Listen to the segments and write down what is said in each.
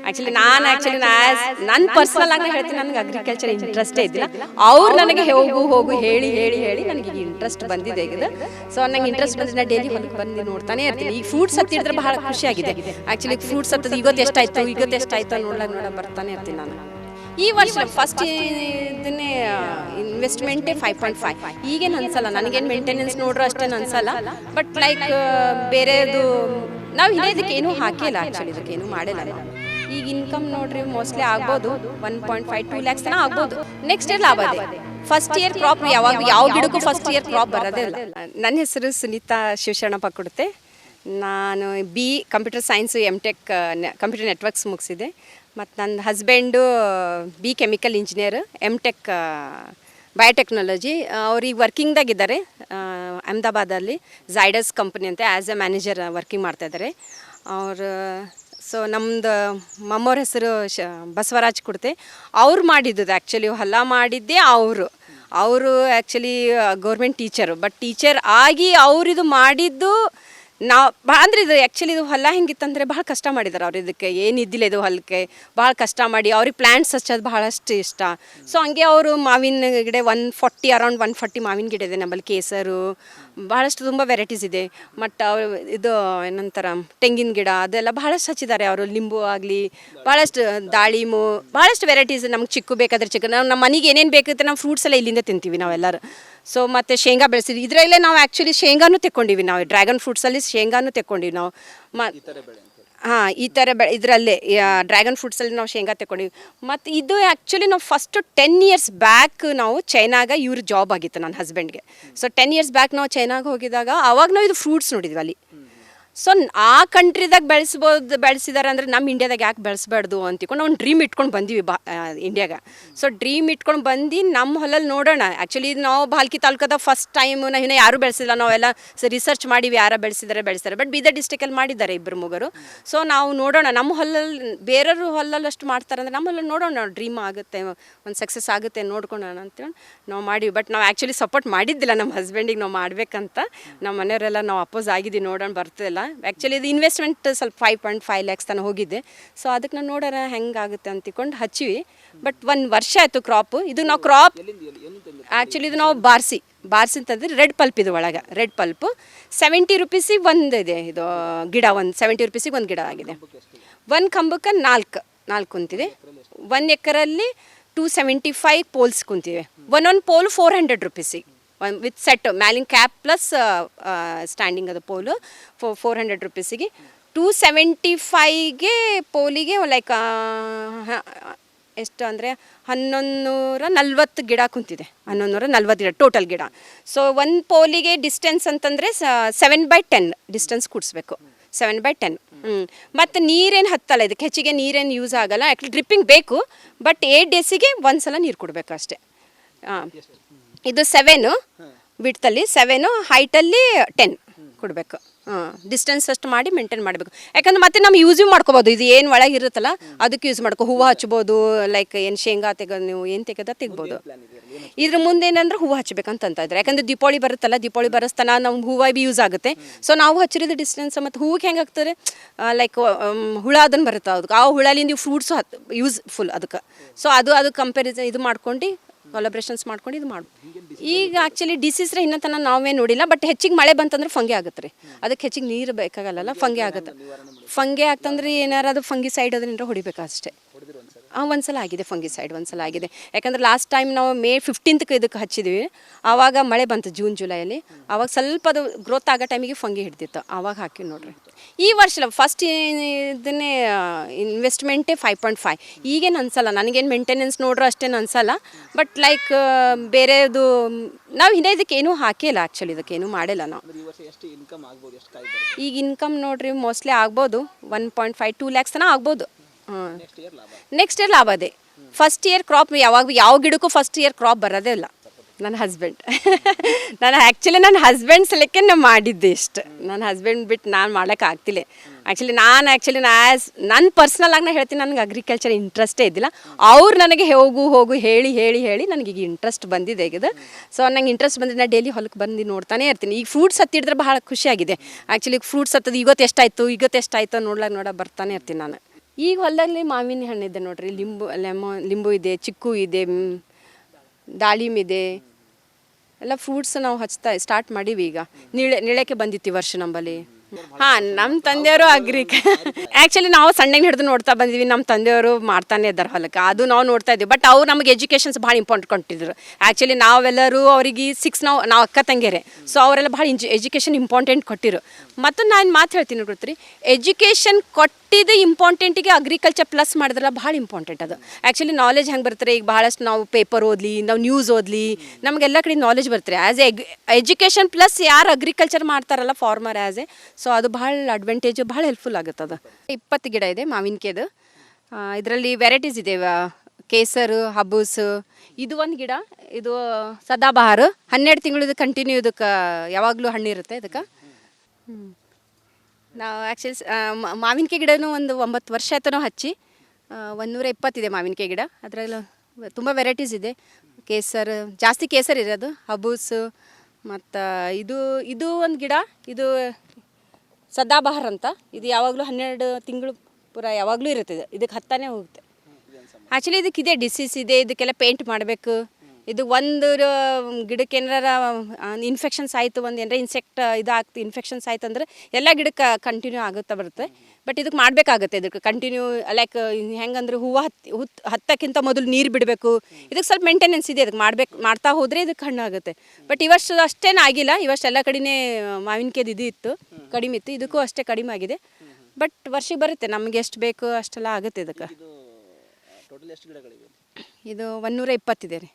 Actually ನನ್ನ personal ಆಗಿ ಹೇಳ್ತೀನಿ, ನನಗೆ ಅಗ್ರಿಕಲ್ಚರ್ ಇಂಟ್ರೆಸ್ಟೇ ಇದ್ದಿಲ್ಲ. ಅವ್ರು ನನಗೆ ಹೋಗು ಹೇಳಿ ಹೇಳಿ ಹೇಳಿ ನನಗೆ ಈಗ ಇಂಟ್ರೆಸ್ಟ್ ಬಂದಿದೆ ಈಗ. ಸೊ ನಂಗೆ ಇಂಟ್ರೆಸ್ಟ್ ಬಂದಿದೆ, ಡೈಲಿ ಹೊಲಕ್ಕೆ ಬಂದು ನೋಡ್ತಾನೆ ಇರ್ತೀನಿ. ಈಗ ಫ್ರೂಟ್ಸ್ ಹತ್ತಿದ್ರೆ ಬಹಳ ಖುಷಿಯಾಗಿದೆ. ಆ್ಯಕ್ಚುಲಿ ಫ್ರೂಟ್ಸ್ ಹತ್ತದು ಇವತ್ತು ಎಷ್ಟಾಯ್ತು ನೋಡ ಬರ್ತಾನೆ ಇರ್ತೀನಿ ನಾನು. ಈ ವರ್ಷ ಫಸ್ಟ್ ಇದನ್ನೇ ಇನ್ವೆಸ್ಟ್ಮೆಂಟೇ 5.5. ಈಗೇನು ಅನ್ಸಲ್ಲ ನನಗೇನು, ಮೇಂಟೆನೆನ್ಸ್ ನೋಡ್ರು ಅಷ್ಟೇನು ಅನ್ಸಲ್ಲ. ಬಟ್ ಲೈಕ್ ಬೇರೆದು ನಾವು ಇದಕ್ಕೆ ಏನೂ ಹಾಕಿಲ್ಲ, ಆ್ಯಕ್ಚುಲಿ ಇದಕ್ಕೆ ಏನೂ ಮಾಡಿಲ್ಲ ನಾವು. ಈಗ ಇನ್ಕಮ್ ನೋಡ್ರಿ ಮೋಸ್ಟ್ಲಿ ಆಗ್ಬೋದು 1.5-2 lakhs ತನಕ ಆಗ್ಬೋದು. ನೆಕ್ಸ್ಟ್ ಇಯರ್ ಲಾಭ ಇದೆ. ಫಸ್ಟ್ ಇಯರ್ ಕ್ರಾಪ್ ಯಾವ ಗಿಡಕ್ಕೂ ಫಸ್ಟ್ ಇಯರ್ ಕ್ರಾಪ್ ಬರೋದೇ ಇಲ್ಲ. ನನ್ನ ಹೆಸರು ಸುನೀತಾ ಶಿವಶರಣಪ್ಪ ಕೊಡುತ್ತೆ. ನಾನು computer science MTech computer networks ಮುಗಿಸಿದೆ. ಮತ್ತು ನನ್ನ husband chemical engineer, MTech biotechnology. ಅವ್ರಿಗೆ ವರ್ಕಿಂಗ್ದಾಗಿದ್ದಾರೆ ಅಹಮದಾಬಾದಲ್ಲಿ ಝೈಡಸ್ ಕಂಪ್ನಿ ಅಂತ ಆ್ಯಸ್ ಎ ಮ್ಯಾನೇಜರ್ ವರ್ಕಿಂಗ್ ಮಾಡ್ತಾಯಿದ್ದಾರೆ ಅವರು. ಸೊ ನಮ್ಮದು ಮಮ್ಮವ್ರ ಹೆಸರು ಬಸವರಾಜ್ ಕೊಡ್ತೆ. ಅವ್ರು ಮಾಡಿದ್ದು ಆ್ಯಕ್ಚುಲಿ ಹೊಲ ಮಾಡಿದ್ದೇ ಅವರು actually government teacher. But teacher ಆಗಿ ಅವರಿದು ಮಾಡಿದ್ದು ನಾವು ಅಂದರೆ ಇದು ಆ್ಯಕ್ಚುಲಿ ಇದು ಹೊಲ ಹೆಂಗಿತ್ತಂದರೆ ಭಾಳ ಕಷ್ಟ ಮಾಡಿದ್ದಾರೆ ಅವ್ರು. ಇದಕ್ಕೆ ಏನಿದ್ದಿಲ್ಲ ಇದು ಹೊಲಕ್ಕೆ ಭಾಳ ಕಷ್ಟ ಮಾಡಿ ಅವ್ರಿಗೆ ಪ್ಲ್ಯಾಂಟ್ಸ್ ಹಚ್ಚೋದು ಬಹಳಷ್ಟು ಇಷ್ಟ. ಸೊ ಹಂಗೆ ಅವರು ಮಾವಿನ ಗಿಡ ಅರೌಂಡ್ 140 ಮಾವಿನ ಗಿಡ ಇದೆ ನಮ್ಮಲ್ಲಿ. ಕೇಸರು ಭಾಳಷ್ಟು ತುಂಬ ವೆರೈಟೀಸ್ ಇದೆ. ಮತ್ತು ಅವರು ಇದು ಏನಂತಾರೆ ತೆಂಗಿನ ಗಿಡ ಅದೆಲ್ಲ ಭಾಳಷ್ಟು ಹಚ್ಚಿದ್ದಾರೆ ಅವರು. ಲಿಂಬು ಆಗಲಿ ಭಾಳಷ್ಟು ದಾಳಿಂಬು ಭಾಳಷ್ಟು ವೆರೈಟೀಸ್. ನಮ್ಗೆ ಚಿಕ್ಕು ಬೇಕಾದ್ರೆ ಚಿಕ್ಕ, ನಮ್ಮ ಮನೆಗೆ ಏನೇನು ಬೇಕಿರುತ್ತೆ ನಾವು ಫ್ರೂಟ್ಸ್ ಎಲ್ಲ ಇಲ್ಲಿಂದ ತಿಂತೀವಿ ನಾವೆಲ್ಲರೂ. ಸೊ ಮತ್ತು ಶೇಂಗಾ ಬೆಳೆಸಿದ್ವಿ ಇದರಲ್ಲೇ ನಾವು. ಆ್ಯಕ್ಚುಲಿ ಶೇಂಗಾನು ತೆಕ್ಕೊಂಡಿವಿ ನಾವು, ಡ್ರ್ಯಾಗನ್ ಫ್ರೂಟ್ಸಲ್ಲಿ ಶೇಂಗಾನು ತೆಕ್ಕೊಂಡಿವಿ ನಾವು. ಈ ಥರ ಇದರಲ್ಲೇ ಡ್ರ್ಯಾಗನ್ ಫ್ರೂಟ್ಸಲ್ಲಿ ನಾವು ಶೇಂಗಾ ತೆಕ್ಕೊಂಡಿವಿ. ಮತ್ತು ಇದು ಆ್ಯಕ್ಚುಲಿ ನಾವು ಫಸ್ಟು 10 years ಬ್ಯಾಕ್ ನಾವು ಚೈನಾಗ ಇವ್ರ ಜಾಬ್ ಆಗಿತ್ತು ನನ್ನ ಹಸ್ಬೆಂಡ್ಗೆ. ಸೊ 10 years ಬ್ಯಾಕ್ ನಾವು ಚೈನಾಗ ಹೋಗಿದಾಗ ಆವಾಗ ನಾವು ಇದು ಫ್ರೂಟ್ಸ್ ನೋಡಿದ್ವಿ ಅಲ್ಲಿ. ಸೊ ಆ ಕಂಟ್ರಿದಾಗ ಬೆಳೆಸಿದಾರೆ ಅಂದರೆ ನಮ್ಮ ಇಂಡಿಯಾದಾಗ ಯಾಕೆ ಬೆಳೆಸ್ಬಾರ್ದು ಅಂತಿಕೊಂಡು ನಾವು ಡ್ರೀಮ್ ಇಟ್ಕೊಂಡು ಬಂದೀವಿ ಇಂಡಿಯಾಗ. ಸೊ ಡ್ರೀಮ್ ಇಟ್ಕೊಂಡು ಬಂದು ನಮ್ಮ ಹೊಲಲ್ಲಿ ನೋಡೋಣ. ಆ್ಯಕ್ಚುಲಿ ನಾವು ಭಾಲ್ಕಿ ತಾಲೂಕದ ಫಸ್ಟ್ ಟೈಮ್ ಇನ್ನೂ ಯಾರೂ ಬೆಳೆಸಿಲ್ಲ. ನಾವೆಲ್ಲ ರಿಸರ್ಚ್ ಮಾಡಿವಿ ಯಾರು ಬೆಳೆಸಿದ್ದಾರೆ. ಬಟ್ ಬೀದರ್ ಡಿಸ್ಟಿಕಲ್ಲಿ ಮಾಡಿದ್ದಾರೆ 2-3. ಸೊ ನಾವು ನೋಡೋಣ ನಮ್ಮ ಹೊಲಲ್ಲಿ, ಬೇರೆಯವರು ಹೊಲಲ್ಲಿ ಅಷ್ಟು ಮಾಡ್ತಾರೆ ಅಂದರೆ ನಮ್ಮ ಹೊಲಲ್ಲಿ ನೋಡೋಣ. ನಾವು ಡ್ರೀಮ್ ಆಗುತ್ತೆ, ಒಂದು ಸಕ್ಸಸ್ ಆಗುತ್ತೆ ನೋಡ್ಕೊಳ್ಳೋಣ ಅಂತೇಳಿ ನಾವು ಮಾಡಿವಿ. ಬಟ್ ನಾವು ಆ್ಯಕ್ಚುಲಿ ಸಪೋರ್ಟ್ ಮಾಡಿದ್ದಿಲ್ಲ ನಮ್ಮ ಹಸ್ಬೆಂಡಿಗೆ ನಾವು ಮಾಡಬೇಕಂತ. ನಮ್ಮ ಮನೆಯವರೆಲ್ಲ ನಾವು ಅಪೋಸ್ ಆಗಿದ್ದೀವಿ, ನೋಡೋಣ ಬರ್ತಿಲ್ಲ. ಆ್ಯಕ್ಚುಲಿ ಇದು ಇನ್ವೆಸ್ಟ್ಮೆಂಟ್ ಸ್ವಲ್ಪ 5.5 lakhs ತನಕ ಹೋಗಿದೆ. ಸೊ ಅದಕ್ಕೆ ನಾವು ನೋಡೋಣ ಹೆಂಗಾಗುತ್ತೆ ಅಂತಿಕೊಂಡು ಹಚ್ಚಿವಿ. ಬಟ್ 1 ವರ್ಷ ಆಯಿತು ಕ್ರಾಪು. ಇದು ನಾವು ಕ್ರಾಪ್ ಆ್ಯಕ್ಚುಲಿ ಇದು ನಾವು ಬಾರಿಸಿ ಅಂತಂದರೆ ರೆಡ್ ಪಲ್ಪ್. ಇದು ಒಳಗೆ ರೆಡ್ ಪಲ್ಪು 70 rupees ಒಂದು ಇದೆ. ಇದು ಗಿಡ 70 rupees ಒಂದು ಗಿಡ ಆಗಿದೆ. 1 ಕಂಬಕ್ಕೆ 4 ಕುಂತಿದೆ. 1 ಎಕರಲ್ಲಿ 275 ಪೋಲ್ಸ್ ಕುಂತಿವೆ. ಒಂದೊಂದು ಪೋಲ್ 400 rupees ವಿತ್ ಸೆಟ್ ಮ್ಯಾಲಿಂಗ್ ಕ್ಯಾಪ್ ಪ್ಲಸ್ ಸ್ಟ್ಯಾಂಡಿಂಗ್ ಅದು ಪೋಲು 400 rupees. 275ಗೆ ಪೋಲಿಗೆ ಲೈಕ್ ಎಷ್ಟು ಅಂದರೆ 1140 ಗಿಡ ಕುಂತಿದೆ. 1140 ಗಿಡ ಟೋಟಲ್ ಗಿಡ. ಸೊ ಒಂದು ಪೋಲಿಗೆ ಡಿಸ್ಟೆನ್ಸ್ ಅಂತಂದರೆ 7/10 ಡಿಸ್ಟೆನ್ಸ್ ಕೂಡಿಸ್ಬೇಕು. 7/10. ಮತ್ತು ನೀರೇನು ಹತ್ತಲ್ಲ ಇದಕ್ಕೆ, ಹೆಚ್ಚಿಗೆ ನೀರೇನು ಯೂಸ್ ಆಗೋಲ್ಲ. ಯಾಕೆ ಡ್ರಿಪ್ಪಿಂಗ್ ಬೇಕು. ಬಟ್ 8 daysಗೆ ಒಂದು ಸಲ ನೀರು ಕೊಡಬೇಕು ಅಷ್ಟೇ. ಇದು 7 ವಿಡ್ತಲ್ಲಿ 7 ಹೈಟಲ್ಲಿ 10 ಕೊಡಬೇಕು. ಡಿಸ್ಟೆನ್ಸ್ ಅಷ್ಟು ಮಾಡಿ ಮೇಂಟೈನ್ ಮಾಡಬೇಕು. ಯಾಕಂದ್ರೆ ಮತ್ತೆ ನಾವು ಯೂಸ್ ಮಾಡ್ಕೋಬೋದು. ಇದು ಏನು ಒಳಗೆ ಇರುತ್ತಲ್ಲ ಅದಕ್ಕೆ ಯೂಸ್ ಮಾಡ್ಕೊ. ಹೂವು ಹಚ್ಬೋದು, ಲೈಕ್ ಏನು ಶೇಂಗಾ ನೀವು ಏನು ತೆಗ್ಬೋದು. ಇದ್ರ ಮುಂದೆ ಏನಂದ್ರೆ ಹೂವು ಹಚ್ಬೇಕಂತ ಇದ್ದಾರೆ. ಯಾಕಂದ್ರೆ ದೀಪಾವಳಿ ಬರುತ್ತಲ್ಲ, ದೀಪಾವಳಿ ಬರೋಸ್ತನ ನಾವು ಹೂವು ಬಿ ಯೂಸ್ ಆಗುತ್ತೆ. ಸೊ ನಾವು ಹಚ್ಚಿರೋದು ಡಿಸ್ಟೆನ್ಸ್. ಮತ್ತು ಹೂವಿಗೆ ಹೆಂಗೆ ಆಗ್ತದೆ ಲೈಕ್ ಹುಳ ಅದನ್ನು ಬರುತ್ತೆ. ಅದಕ್ಕೆ ಆ ಹುಳಲಿಂದ ಫ್ರೂಟ್ಸು ಯೂಸ್ಫುಲ್ ಅದಕ್ಕೆ. ಸೊ ಅದು ಕಂಪ್ಯಾರಿಸನ್ ಇದು ಮಾಡ್ಕೊಂಡು ಕೊಲಾಬ್ರೇಷನ್ಸ್ ಮಾಡ್ಕೊಂಡು ಇದು ಮಾಡ್ಬೋದು. ಈಗ ಆ್ಯಕ್ಚುಲಿ ಡಿಸೀಸ್ರೆ ಇನ್ನೂ ತನಕ ನಾವೇ ನೋಡಿಲ್ಲ. ಬಟ್ ಹೆಚ್ಚಿಗೆ ಮಳೆ ಬಂತಂದ್ರೆ ಫಂಗೆ ಆಗುತ್ತೆ ರೀ. ಅದಕ್ಕೆ ಹೆಚ್ಚಿಗೆ ನೀರು ಬೇಕಾಗಲ್ಲ, ಫಂಗೆ ಆಗುತ್ತೆ. ಫಂಗೆ ಆಗ್ತಂದ್ರೆ ಏನಾರು ಅದು ಫಂಗಿ ಸೈಡ್ ಅದರಿಂದ ಹೊಡಿಬೇಕು ಅಷ್ಟೇ. ಒಂದ್ಸಲ ಆಗಿದೆ ಫಂಗಿಸೈಡ್, ಒಂದ್ಸಲ ಆಗಿದೆ. ಯಾಕಂದ್ರೆ ಲಾಸ್ಟ್ ಟೈಮ್ ನಾವು May 15th ಇದಕ್ಕೆ ಹಚ್ಚಿದ್ವಿ. ಆವಾಗ ಮಳೆ ಬಂತು ಜೂನ್-ಜುಲೈಯಲ್ಲಿ. ಆವಾಗ ಸ್ವಲ್ಪ ಅದು ಗ್ರೋತ್ ಆಗೋ ಟೈಮಿಗೆ ಫಂಗಿ ಹಿಡ್ದಿತ್ತು, ಆವಾಗ ಹಾಕಿ ನೋಡ್ರಿ. ಈ ವರ್ಷ ಫಸ್ಟ್ ಇದನ್ನೇ ಇನ್ವೆಸ್ಟ್ಮೆಂಟೇ 5.5. ಈಗೇನು ಅನ್ಸಲ್ಲ ನನಗೇನು, ಮೇಂಟೆನೆನ್ಸ್ ನೋಡ್ರು ಅಷ್ಟೇನು ಅನ್ಸಲ್ಲ. ಬಟ್ ಲೈಕ್ ಬೇರೆದು ನಾವು ಇದಕ್ಕೆ ಏನೂ ಹಾಕಿಲ್ಲ, ಆ್ಯಕ್ಚುಲಿ ಇದಕ್ಕೆ ಏನೂ ಮಾಡಿಲ್ಲ ನಾವು. ಈಗ ಇನ್ಕಮ್ ನೋಡ್ರಿ ಮೋಸ್ಟ್ಲಿ ಆಗ್ಬೋದು 1.5-2 lakhs ತನಕ ಆಗ್ಬೋದು. ನೆಕ್ಸ್ಟ್ ಇಯರ್ ಲಾಭ ಇದೆ. ಫಸ್ಟ್ ಇಯರ್ ಕ್ರಾಪ್ ಯಾವ ಗಿಡಕ್ಕೂ ಫಸ್ಟ್ ಇಯರ್ ಕ್ರಾಪ್ ಬರೋದೇ ಇಲ್ಲ. ನನ್ನ ಹಸ್ಬೆಂಡ್ ನನ್ನ ಹಸ್ಬೆಂಡ್ ಸಲಕ್ಕೆ ನಾನು ಮಾಡಿದ್ದೆ ಇಷ್ಟು. ನನ್ನ ಹಸ್ಬೆಂಡ್ ಬಿಟ್ಟು ನಾನು ಮಾಡೋಕ್ಕೆ ಆಗ್ತಿಲ್ಲ. ಆ್ಯಕ್ಚುಲಿ ನನ್ನ ಪರ್ಸ್ನಲ್ ಆಗಿ ನಾನು ಹೇಳ್ತೀನಿ, ನನಗೆ ಅಗ್ರಿಕಲ್ಚರ್ ಇಂಟ್ರೆಸ್ಟೇ ಇದ್ದಿಲ್ಲ. ಅವ್ರು ನನಗೆ ಹೋಗು ಹೇಳಿ ಹೇಳಿ ಹೇಳಿ ನನಗೆ ಈಗ ಇಂಟ್ರೆಸ್ಟ್ ಬಂದಿದೆ ಈಗ. ಸೊ ನಂಗೆ ಇಂಟ್ರೆಸ್ಟ್ ಬಂದಿದೆ, ನಾನು ಡೈಲಿ ಹೊಲಕ್ಕೆ ಬಂದು ನೋಡ್ತಾನೆ ಇರ್ತೀನಿ. ಈಗ ಫ್ರೂಟ್ಸ್ ಹತ್ತಿಡಿದ್ರೆ ಭಾಳ ಖುಷಿಯಾಗಿದೆ. ಆ್ಯಕ್ಚುಲಿ ಫ್ರೂಟ್ಸ್ ಹತ್ತದು ಇವತ್ತು ಎಷ್ಟಾಯಿತು ನೋಡ ಬರ್ತಾನೆ ಇರ್ತೀನಿ ನಾನು. ಈಗ ಹೊಲದಲ್ಲಿ ಮಾವಿನ ಹಣ್ಣಿದೆ ನೋಡ್ರಿ, ಲಿಂಬು ಇದೆ, ಚಿಕ್ಕು ಇದೆ, ದಾಳಿಂಬೆ ಇದೆ, ಎಲ್ಲ ಫ್ರೂಟ್ಸ್ ನಾವು ಸ್ಟಾರ್ಟ್ ಮಾಡೀವಿ. ಈಗ ನಿಳೆಕೆ ಬಂದಿತ್ತು ಈ ವರ್ಷ ನಂಬಲ್ಲಿ. ಹಾಂ, ನಮ್ಮ ತಂದೆಯವರು ಆ್ಯಕ್ಚುಲಿ ನಾವು ಸಣ್ಣಗೆ ಹಿಡಿದು ನೋಡ್ತಾ ಬಂದಿದ್ವಿ. ನಮ್ಮ ತಂದೆಯವರು ಮಾಡ್ತಾನೆ ಇದ್ದಾರೆ ಹೊಲಕ್ಕೆ, ಅದು ನಾವು ನೋಡ್ತಾ ಇದ್ವಿ. ಬಟ್ ಅವ್ರು ನಮಗೆ ಎಜುಕೇಷನ್ಸ್ ಭಾಳ ಇಂಪಾರ್ಟೆಂಟ್ ಕೊಟ್ಟಿದ್ರು. ಆ್ಯಕ್ಚುಲಿ ನಾವೆಲ್ಲರೂ ಅವರಿಗೆ ನಾವು ಅಕ್ಕ ತಂಗಿಯರೇ, ಸೊ ಅವರೆಲ್ಲ ಭಾಳ ಎಜುಕೇಷನ್ ಇಂಪಾರ್ಟೆಂಟ್ ಕೊಟ್ಟಿರು. ಮತ್ತು ನಾನು ಮಾತು ಹೇಳ್ತೀನಿ ಗೊತ್ತ್ರಿ, ಎಜುಕೇಷನ್ ಕೊಟ್ಟಿದ್ದು ಇಂಪಾರ್ಟೆಂಟಿಗೆ ಅಗ್ರಿಕಲ್ಚರ್ ಪ್ಲಸ್ ಮಾಡಿದ್ರಲ್ಲ ಭಾಳ ಇಂಪಾರ್ಟೆಂಟ್ ಅದು. ಆ್ಯಕ್ಚುಲಿ ನಾಲೆಜ್ ಹೆಂಗೆ ಬರ್ತಾರೆ, ಈಗ ಭಾಳಷ್ಟು ನಾವು ಪೇಪರ್ ಓದಲಿ, ನಾವು ನ್ಯೂಸ್ ಓದಲಿ, ನಮಗೆಲ್ಲ ಕಡೆ ನಾಲೆಜ್ ಬರ್ತಾರೆ. ಆ್ಯಸ್ ಎಜುಕೇಷನ್ ಪ್ಲಸ್ ಯಾರು ಅಗ್ರಿಕಲ್ಚರ್ ಮಾಡ್ತಾರಲ್ಲ ಫಾರ್ಮರ್ ಸೊ ಅದು ಭಾಳ ಅಡ್ವಾಂಟೇಜು, ಭಾಳ ಹೆಲ್ಪ್ಫುಲ್ ಆಗುತ್ತೆ ಅದು. 20 ಗಿಡ ಇದೆ ಮಾವಿನಕಾಯ್ದು. ಇದರಲ್ಲಿ ವೆರೈಟೀಸ್ ಇದೆ, ಕೇಸರು, ಹಬ್ಬೂಸ್. ಇದು ಒಂದು ಗಿಡ, ಇದು ಸದಾಬಹಾರ. 12 ತಿಂಗಳು ಕಂಟಿನ್ಯೂ ಇದಕ್ಕೆ ಯಾವಾಗಲೂ ಹಣ್ಣಿರುತ್ತೆ ಇದಕ್ಕೆ. ನಾವು ಆ್ಯಕ್ಚುಲಿ ಮಾವಿನಕಾಯಿ ಗಿಡನೂ ಒಂದು 9 ವರ್ಷ ಆಯ್ತು ನಾವು ಹಚ್ಚಿ. 120 ಇದೆ ಮಾವಿನಕಾಯಿ ಗಿಡ. ಅದರಲ್ಲಿ ತುಂಬ ವೆರೈಟೀಸ್ ಇದೆ. ಕೇಸರ್, ಜಾಸ್ತಿ ಕೇಸರ್ ಇರೋದು, ಹಬ್ಬೂಸು. ಮತ್ತು ಇದು ಒಂದು ಗಿಡ, ಇದು ಸದಾಬಹಾರ್ ಅಂತ. ಇದು ಯಾವಾಗಲೂ 12 ತಿಂಗಳು ಪೂರ ಯಾವಾಗಲೂ ಇರುತ್ತೆ. ಇದಕ್ಕೆ ಹತ್ತಾನೇ ಹೋಗುತ್ತೆ. ಆ್ಯಕ್ಚುಲಿ ಇದಕ್ಕಿದೆ ಡಿಸೀಸ್ ಇದೆ, ಇದಕ್ಕೆಲ್ಲ ಪೇಂಟ್ ಮಾಡಬೇಕು. ಇದು ಒಂದು ಗಿಡಕ್ಕೆ ಏನಾರ ಇನ್ಫೆಕ್ಷನ್ಸ್ ಆಯಿತು, ಒಂದು ಏನಾರ ಇನ್ಫೆಕ್ಷನ್ಸ್ ಆಯ್ತು ಅಂದ್ರೆ ಎಲ್ಲ ಗಿಡಕ್ಕೆ ಕಂಟಿನ್ಯೂ ಆಗುತ್ತಾ ಬರುತ್ತೆ. ಬಟ್ ಇದಕ್ಕೆ ಮಾಡಬೇಕಾಗುತ್ತೆ, ಇದಕ್ಕೆ ಕಂಟಿನ್ಯೂ ಲೈಕ್ ಹೆಂಗಂದ್ರೆ ಹೂವು ಹತ್ತಕ್ಕಿಂತ ಮೊದಲು ನೀರು ಬಿಡಬೇಕು. ಇದಕ್ಕೆ ಸ್ವಲ್ಪ ಮೇಂಟೆನೆನ್ಸ್ ಇದೆ, ಅದಕ್ಕೆ ಮಾಡ್ತಾ ಹೋದರೆ ಇದಕ್ಕೆ ಹಣ್ಣು ಆಗುತ್ತೆ. ಬಟ್ ಈ ವರ್ಷ ಅಷ್ಟೇನು ಆಗಿಲ್ಲ. ಈ ವರ್ಷ ಎಲ್ಲ ಕಡೆನೇ ಮಾವಿನಕಾಯ್ದು ಇದು ಇತ್ತು, ಕಡಿಮೆ ಇತ್ತು. ಇದಕ್ಕೂ ಅಷ್ಟೇ ಕಡಿಮೆ ಆಗಿದೆ. ಬಟ್ ವರ್ಷಕ್ಕೆ ಬರುತ್ತೆ, ನಮಗೆ ಎಷ್ಟು ಬೇಕು ಅಷ್ಟೆಲ್ಲ ಆಗುತ್ತೆ ಇದಕ್ಕೆ. ಇದು 120 ಇದೆ ರೀ.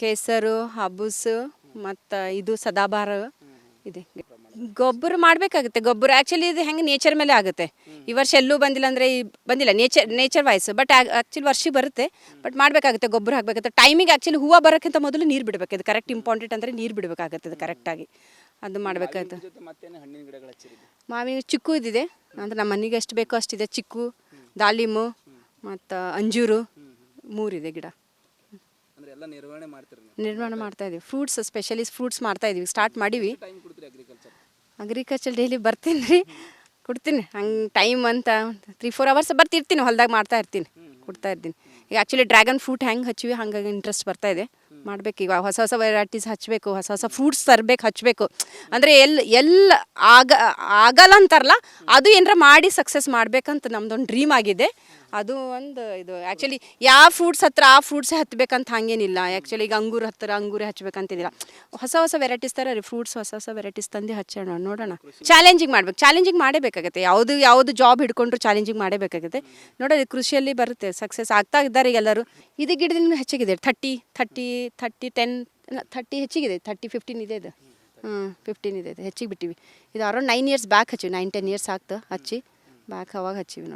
ಕೇಸರು, ಹಬ್ಬೂಸು, ಮತ್ತು ಇದು ಸದಾಬಹಾರ ಇದೆ. ಗೊಬ್ಬರ ಮಾಡಬೇಕಾಗುತ್ತೆ. ಗೊಬ್ಬರ ಆ್ಯಕ್ಚುಲಿ ಇದು ಹೆಂಗೆ ನೇಚರ್ ಮೇಲೆ ಆಗುತ್ತೆ. ಈ ವರ್ಷ ಎಲ್ಲೂ ಬಂದಿಲ್ಲ ಅಂದರೆ ಬಂದಿಲ್ಲ, ನೇಚರ್ ವೈಸ್. ಬಟ್ ಆ್ಯಕ್ಚುಲಿ ವರ್ಷಕ್ಕೆ ಬರುತ್ತೆ. ಬಟ್ ಮಾಡಬೇಕಾಗುತ್ತೆ, ಗೊಬ್ಬರ ಹಾಕಬೇಕಾಗುತ್ತೆ. ಟೈಮಿಗೆ ಆ್ಯಕ್ಚುಲಿ ಹೂವು ಬರೋಕ್ಕಿಂತ ಮೊದಲು ನೀರು ಬಿಡಬೇಕು. ಇದು ಕರೆಕ್ಟ್ ಇಂಪಾರ್ಟೆಂಟ್ ಅಂದರೆ ನೀರು ಬಿಡಬೇಕಾಗುತ್ತೆ ಇದು ಕರೆಕ್ಟಾಗಿ. ಅದು ಮಾಡಬೇಕಾಗುತ್ತೆ. ಮಾವಿನ ಚಿಕ್ಕು ಇದಿದೆ, ಅಂದರೆ ನಮ್ಮ ಮನೆಗೆ ಎಷ್ಟು ಬೇಕೋ ಅಷ್ಟಿದೆ. ಚಿಕ್ಕು, ದಾಳಿಂಬು ಮತ್ತು ಅಂಜೂರು 3 ಇದೆ ಗಿಡ. ನಿರ್ವಹಣೆ ಮಾಡ್ತಾ ಇದೀವಿ. ಫ್ರೂಟ್ಸ್, ಸ್ಪೆಷಲಿ ಫ್ರೂಟ್ಸ್ ಮಾಡ್ತಾ ಇದೀವಿ, ಸ್ಟಾರ್ಟ್ ಮಾಡೀವಿ. ಅಗ್ರಿಕಲ್ಚರ್ ಡೈಲಿ ಬರ್ತೀನಿ ರೀ, ಕೊಡ್ತೀನಿ. ಹಂಗೆ ಟೈಮ್ ಅಂತ 3-4 ಅವರ್ಸ್ ಬರ್ತಿರ್ತೀನಿ, ಹೊಲ್ದಾಗ ಮಾಡ್ತಾ ಇರ್ತೀನಿ, ಕೊಡ್ತಾ ಇರ್ತೀನಿ. ಈಗ ಆ್ಯಕ್ಚುಲಿ ಡ್ರ್ಯಾಗನ್ ಫ್ರೂಟ್ ಹೆಂಗೆ ಹಚ್ಚಿವಿ ಹಾಗಾಗಿ ಇಂಟ್ರೆಸ್ಟ್ ಬರ್ತಾ ಇದೆ. ಮಾಡಬೇಕು, ಈಗ ಹೊಸ ವೆರೈಟೀಸ್ ಹಚ್ಚಬೇಕು, ಹೊಸ ಫ್ರೂಟ್ಸ್ ತರಬೇಕು, ಹಚ್ಚಬೇಕು. ಅಂದರೆ ಆಗಲ್ಲ ಅಂತಾರಲ್ಲ, ಅದು ಏನಾರ ಮಾಡಿ ಸಕ್ಸಸ್ ಮಾಡ್ಬೇಕಂತ ನಮ್ದೊಂದು ಡ್ರೀಮ್ ಆಗಿದೆ. ಅದು ಒಂದು ಇದು ಆ್ಯಕ್ಚುಲಿ ಯಾವ ಫ್ರೂಟ್ಸ್ ಹತ್ರ ಆ ಫ್ರೂಟ್ಸೇ ಹತ್ತಬೇಕಂತ ಹಾಗೇನಿಲ್ಲ. ಆ್ಯಕ್ಚುಲಿ ಈಗ ಅಂಗೂರು ಹತ್ತಿರ ಅಂಗೂರೇ ಹಚ್ಬೇಕಂತಿದ್ದಿಲ್ಲ. ಹೊಸ ವೆರೈಟೀಸ್ ಥರ ರೀ ಫ್ರೂಟ್ಸ್, ಹೊಸ ವೆರೈಟೀಸ್ ತಂದು ಹಚ್ಚೋಣ, ನೋಡೋಣ. ಚಾಲೆಂಜಿಂಗ್ ಮಾಡ್ಬೇಕು, ಚಾಲೆಂಜಿಂಗ್ ಮಾಡಬೇಕಾಗತ್ತೆ. ಯಾವುದು ಜಾಬ್ ಹಿಡ್ಕೊಂಡ್ರು ಚಾಲೆಂಜಿಂಗ್ ಮಾಡಬೇಕಾಗುತ್ತೆ. ನೋಡೋದು ಕೃಷಿಯಲ್ಲಿ ಬರುತ್ತೆ, ಸಕ್ಸಸ್ ಆಗ್ತಾ ಇದ್ದಾರೆ ಈಗ ಎಲ್ಲರೂ. ಇದು ಗಿಡದಿಂದ ಹೆಚ್ಚಿಗಿದೆ 30 ಹೆಚ್ಚಿಗಿದೆ. 30-15 ಇದೆ ಇದು. 15 ಇದೆ, ಹೆಚ್ಚಿಗೆ ಬಿಟ್ಟಿವಿ. ಇದು ಅರೌಂಡ್ 9 ಇಯರ್ಸ್ ಬ್ಯಾಕ್ ಹಚ್ಚಿವಿ, 9-10 ಇಯರ್ಸ್ ಆಗ್ತಾ ಹಚ್ಚಿ ಬ್ಯಾಕ್ ಅವಾಗ ಹಚ್ಚಿವಿ ನೋಡಿ.